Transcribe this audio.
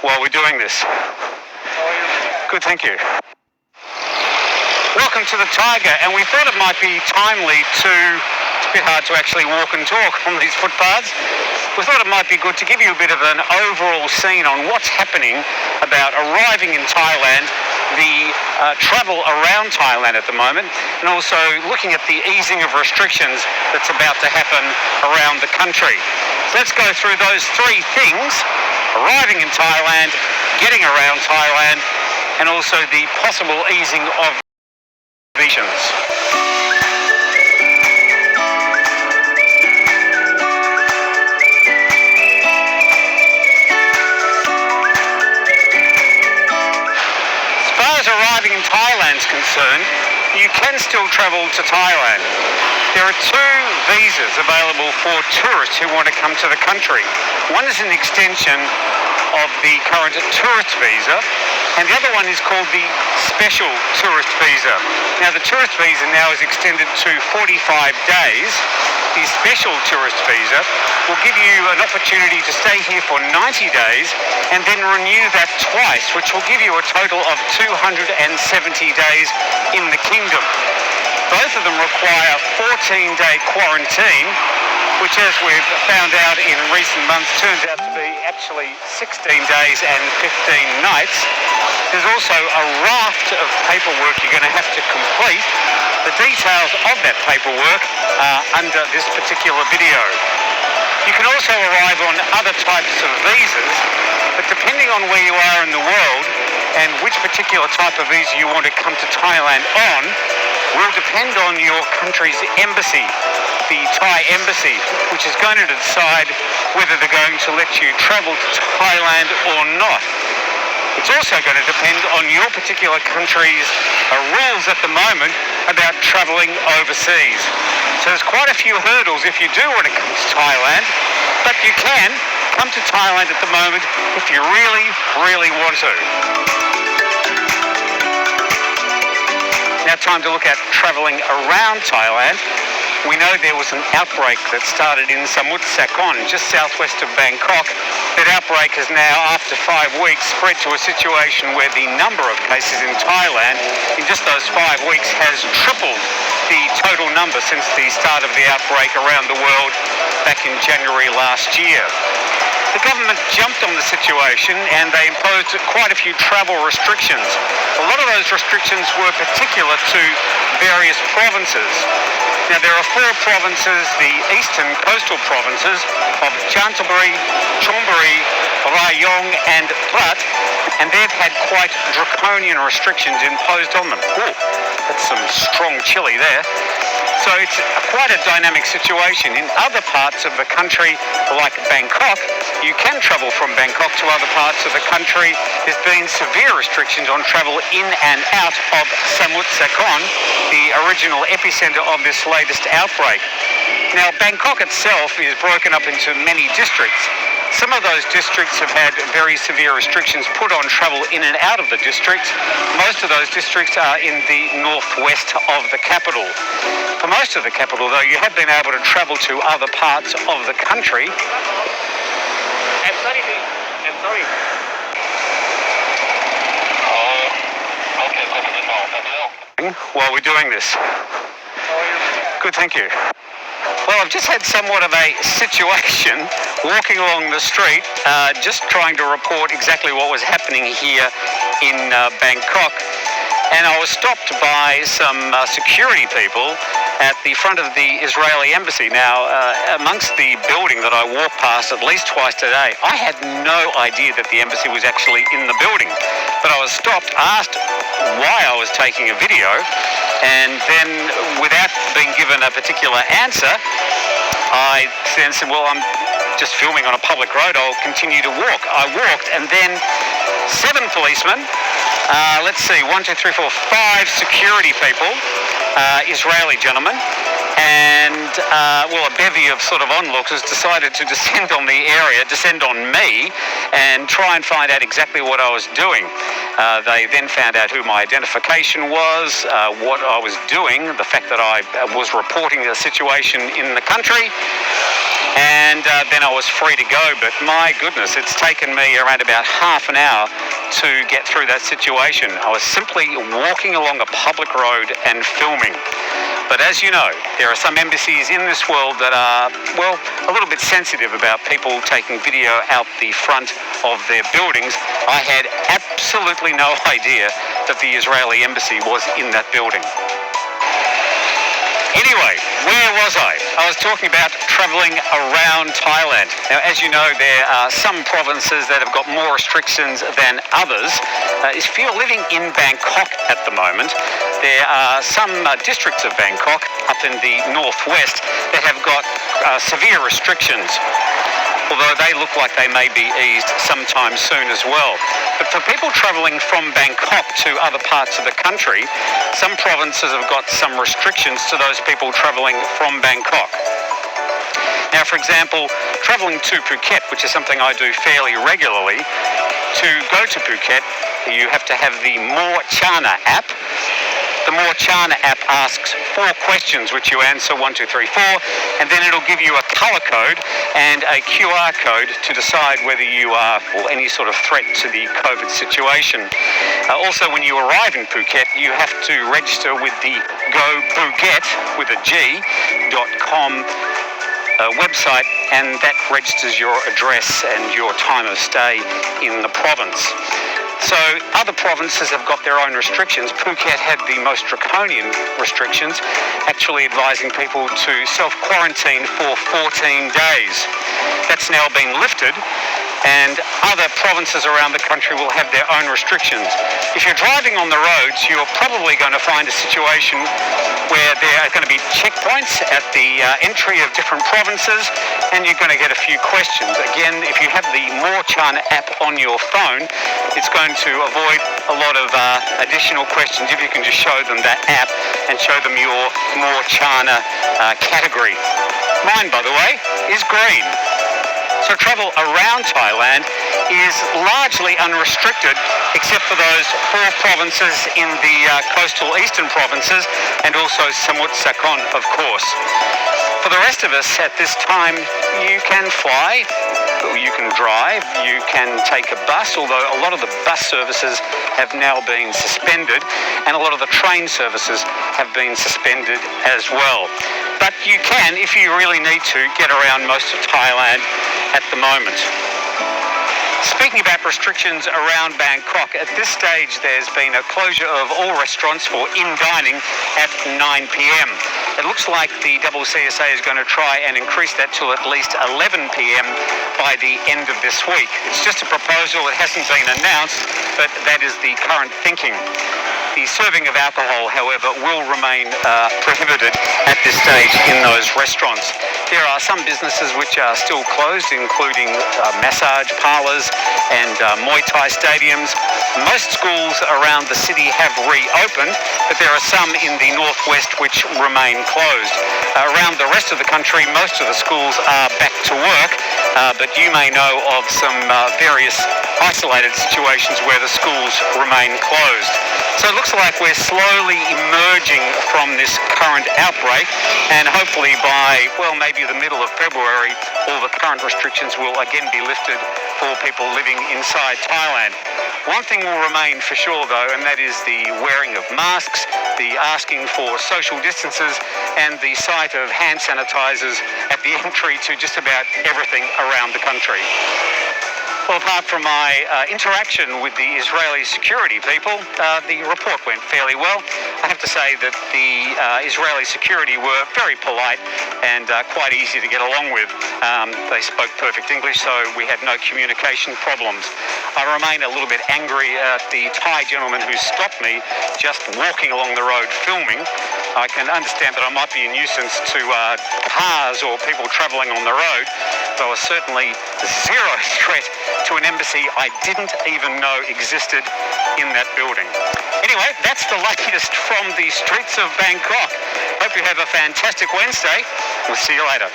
while we're doing this. Good, thank you. Welcome to the Tiger, and we thought it might be timely to, it's a bit hard to actually walk and talk on these footpaths. We thought it might be good to give you a bit of an overall scene on what's happening about arriving in Thailand, the travel around Thailand at the moment, and also looking at the easing of restrictions that's about to happen around the country. So let's go through those three things: arriving in Thailand, getting around Thailand, and also the possible easing of restrictions. Arriving in Thailand is concerned, you can still travel to Thailand. There are two visas available for tourists who want to come to the country. One is an extension of the current tourist visa, and the other one is called the special tourist visa. Now, the tourist visa now is extended to 45 days. The special tourist visa will give you an opportunity to stay here for 90 days and then renew that twice, which will give you a total of 270 days in the kingdom. Both of them require 14-day quarantine, which, as we've found out in recent months, turns out to be actually 16 days and 15 nights. There's also a raft of paperwork you're going to have to complete. The details of that paperwork are under this particular video. You can also arrive on other types of visas, but depending on where you are in the world and which particular type of visa you want to come to Thailand on will depend on your country's embassy, the Thai embassy, which is going to decide whether they're going to let you travel to Thailand or not. It's also going to depend on your particular country's rules at the moment about travelling overseas. So there's quite a few hurdles if you do want to come to Thailand, but you can come to Thailand at the moment if you really, really want to. Now, time to look at travelling around Thailand. We know there was an outbreak that started in Samut Sakhon, just southwest of Bangkok. That outbreak has now, after 5 weeks, spread to a situation where the number of cases in Thailand in just those 5 weeks has tripled the total number since the start of the outbreak around the world back in January last year. The government jumped on the situation and they imposed quite a few travel restrictions. A lot of those restrictions were particular to various provinces. Now, there are 4 provinces, the eastern coastal provinces of Chanthaburi, Chonburi, Rayong and Prat, and they've had quite draconian restrictions imposed on them. Oh, that's some strong chili there. So it's quite a dynamic situation. In other parts of the country, like Bangkok, you can travel from Bangkok to other parts of the country. There's been severe restrictions on travel in and out of Samut Sakhon, the original epicenter of this latest outbreak. Now, Bangkok itself is broken up into many districts. Some of those districts have had very severe restrictions put on travel in and out of the districts. Most of those districts are in the northwest of the capital. For most of the capital, though, you have been able to travel to other parts of the country. I'm sorry. Okay. While we're doing this. Good, thank you. Well, I've just had somewhat of a situation walking along the street, just trying to report exactly what was happening here in Bangkok. And I was stopped by some security people at the front of the Israeli embassy. Now, amongst the building that I walk past at least twice today, I had no idea that the embassy was actually in the building. But I was stopped, asked why I was taking a video, and then without being given a particular answer, I then said, well, I'm just filming on a public road, I'll continue to walk. I walked, and then 7 policemen, let's see, 1, 2, 3, 4, 5 security people, Israeli gentlemen, and a bevy of sort of onlookers decided to descend on me and try and find out exactly what I was doing. They then found out who my identification was, what I was doing, the fact that I was reporting a situation in the country. and then I was free to go. But my goodness, it's taken me around about half an hour to get through that situation. I was simply walking along a public road and filming. But as you know, there are some embassies in this world that are, well, a little bit sensitive about people taking video out the front of their buildings. I had absolutely no idea that the Israeli embassy was in that building. Anyway, where was I? I was talking about travelling around Thailand. Now, as you know, there are some provinces that have got more restrictions than others. If you're living in Bangkok at the moment, there are some districts of Bangkok up in the northwest that have got severe restrictions, although they look like they may be eased sometime soon as well. But for people travelling from Bangkok to other parts of the country, some provinces have got some restrictions to those people travelling from Bangkok. Now, for example, travelling to Phuket, which is something I do fairly regularly, to go to Phuket, you have to have the More Chana app. The More Chana app asks 4 questions which you answer 1, 2, 3, 4, and then it'll give you a colour code and a QR code to decide whether you are any sort of threat to the COVID situation. Also, when you arrive in Phuket, you have to register with the GoPhuket with a G.com website, and that registers your address and your time of stay in the province. So other provinces have got their own restrictions. Phuket had the most draconian restrictions, actually advising people to self-quarantine for 14 days. That's now been lifted, and other provinces around the country will have their own restrictions. If you're driving on the roads, you're probably going to find a situation where there are going to be checkpoints at the entry of different provinces, and you're going to get a few questions. Again, if you have the More Chana app on your phone, it's going to avoid a lot of additional questions if you can just show them that app and show them your More Chana category. Mine, by the way, is green. So travel around Thailand is largely unrestricted, except for those 4 provinces in the coastal eastern provinces, and also Samut Sakhon, of course. For the rest of us at this time, you can fly, you can drive, you can take a bus, although a lot of the bus services have now been suspended, and a lot of the train services have been suspended as well. But you can, if you really need to, get around most of Thailand at the moment. Speaking about restrictions around Bangkok, at this stage there's been a closure of all restaurants for in-dining at 9 p.m. It looks like the CCSA is going to try and increase that to at least 11 p.m. by the end of this week. It's just a proposal, it hasn't been announced, but that is the current thinking. The serving of alcohol, however, will remain prohibited at this stage in those restaurants. There are some businesses which are still closed, including massage parlours and Muay Thai stadiums. Most schools around the city have reopened, but there are some in the northwest which remain closed. Around the rest of the country, most of the schools are back to work, but you may know of some various isolated situations where the schools remain closed. So it looks like we're slowly emerging from this current outbreak, and hopefully by, well, maybe the middle of February, all the current restrictions will again be lifted for people living inside Thailand. One thing will remain for sure though, and that is the wearing of masks, the asking for social distances, and the sight of hand sanitizers at the entry to just about everything around the country. Well, apart from my interaction with the Israeli security people, the report went fairly well. I have to say that the Israeli security were very polite and quite easy to get along with. They spoke perfect English, so we had no communication problems. I remain a little bit angry at the Thai gentleman who stopped me just walking along the road filming. I can understand that I might be a nuisance to cars or people travelling on the road, but I was certainly zero threat to an embassy I didn't even know existed in that building. Anyway, that's the latest from the streets of Bangkok. Hope you have a fantastic Wednesday. We'll see you later.